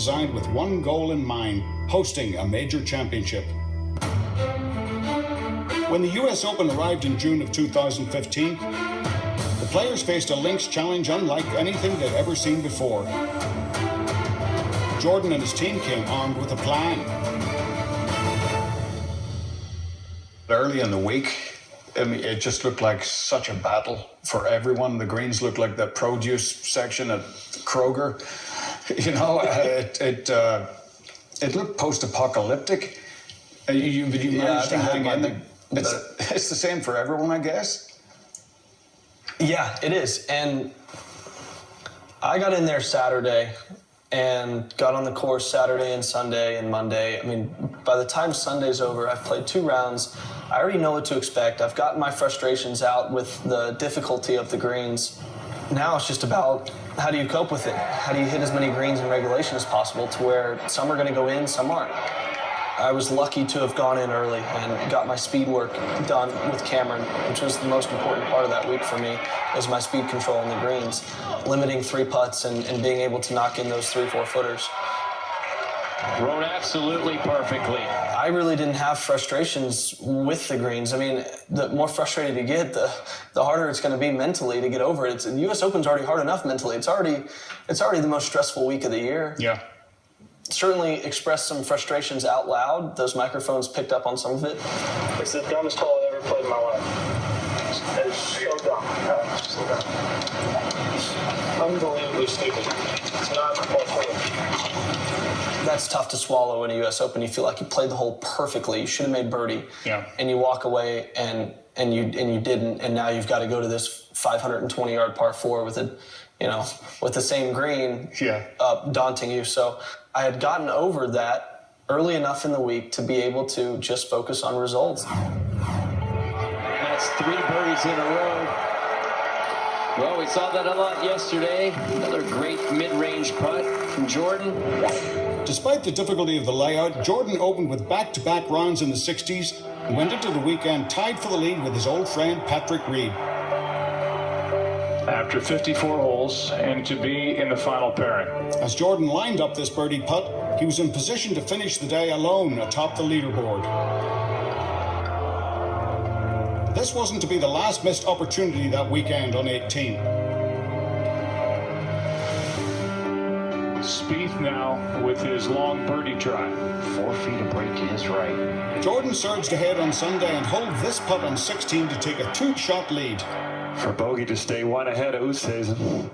designed with one goal in mind, hosting a major championship. When the US Open arrived in June of 2015, the players faced a links challenge unlike anything they'd ever seen before. Jordan and his team came armed with a plan. Early in the week, it just looked like such a battle for everyone. The greens looked like the produce section at Kroger. You know, it looked post-apocalyptic. You managed to hang in there. It's the same for everyone, I guess. Yeah, it is. And I got in there Saturday and got on the course Saturday and Sunday and Monday. I mean, by the time Sunday's over, I've played 2 rounds. I already know what to expect. I've gotten my frustrations out with the difficulty of the greens. Now it's just about how do you cope with it? How do you hit as many greens in regulation as possible to where some are going to go in, some aren't? I was lucky to have gone in early and got my speed work done with Cameron, which was the most important part of that week for me, is my speed control on the greens, limiting 3 putts and being able to knock in those 3-4 footers. Thrown absolutely perfectly. I really didn't have frustrations with the greens. I mean, the more frustrated you get, the harder it's going to be mentally to get over it. The U.S. Open's already hard enough mentally. It's already the most stressful week of the year. Yeah. Certainly expressed some frustrations out loud. Those microphones picked up on some of it. It's the dumbest hole I've ever played in my life. It's so dumb. So dumb. Unbelievably stupid. It's not my fault. That's tough to swallow in a U.S. Open. You feel like you played the hole perfectly. You should have made birdie. Yeah. And you walk away and you didn't, and now you've got to go to this 520-yard par 4 with the same green daunting you. So I had gotten over that early enough in the week to be able to just focus on results. That's 3 birdies in a row. Well, we saw that a lot yesterday. Another great mid-range putt from Jordan. Despite the difficulty of the layout, Jordan opened with back-to-back rounds in the 60s and went into the weekend tied for the lead with his old friend Patrick Reed. After 54 holes and to be in the final pairing. As Jordan lined up this birdie putt, he was in position to finish the day alone atop the leaderboard. This wasn't to be the last missed opportunity that weekend on 18. Spieth now with his long birdie try. 4 feet of break to his right. Jordan surged ahead on Sunday and held this putt on 16 to take a 2-shot lead. For bogey to stay 1 ahead of Oosthuizen.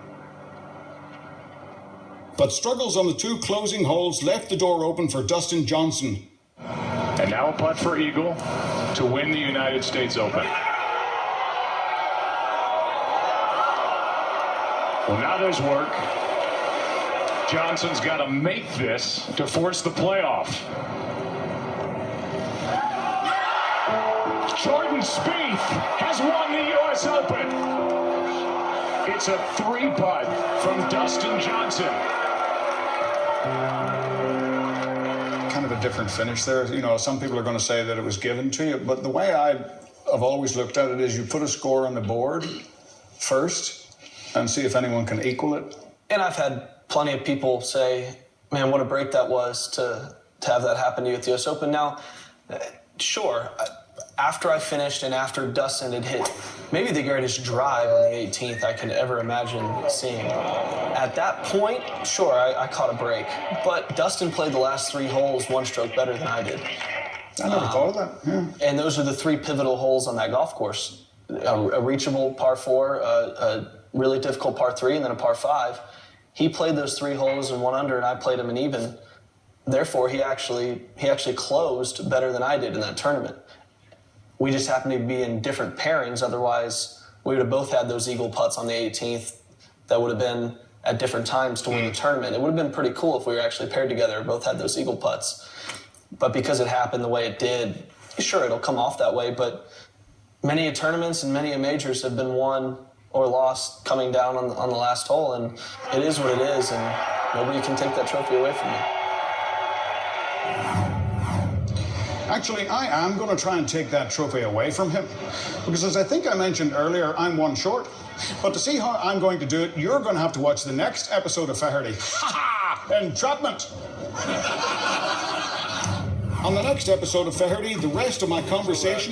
But struggles on the 2 closing holes left the door open for Dustin Johnson. And now a putt for Eagle to win the United States Open. Well, now there's work. Johnson's got to make this to force the playoff. Jordan Spieth has won the U.S. Open. It's a 3-putt from Dustin Johnson. Kind of a different finish there. You know, some people are going to say that it was given to you, but the way I've always looked at it is you put a score on the board first and see if anyone can equal it. And I've had plenty of people say, man, what a break that was to have that happen to you at the U.S. Open. Now, sure, after I finished and after Dustin had hit maybe the greatest drive on the 18th I could ever imagine seeing. At that point, sure, I caught a break. But Dustin played the last 3 holes 1 stroke better than I did. I never thought of that, yeah. And those are the 3 pivotal holes on that golf course. A reachable par 4, a really difficult par 3, and then a par 5. He played those 3 holes in 1 under, and I played him an even. Therefore, he actually closed better than I did in that tournament. We just happened to be in different pairings. Otherwise, we would have both had those eagle putts on the 18th that would have been at different times to win the tournament. It would have been pretty cool if we were actually paired together and both had those eagle putts. But because it happened the way it did, sure, it'll come off that way, but many tournaments and many majors have been won or lost coming down on the last hole, and it is what it is, and nobody can take that trophy away from me. Actually, I am going to try and take that trophy away from him. Because as I think I mentioned earlier, I'm 1 short. But to see how I'm going to do it, you're going to have to watch the next episode of Faherty. Ha ha! entrapment. On the next episode of Faherty, the rest of my conversation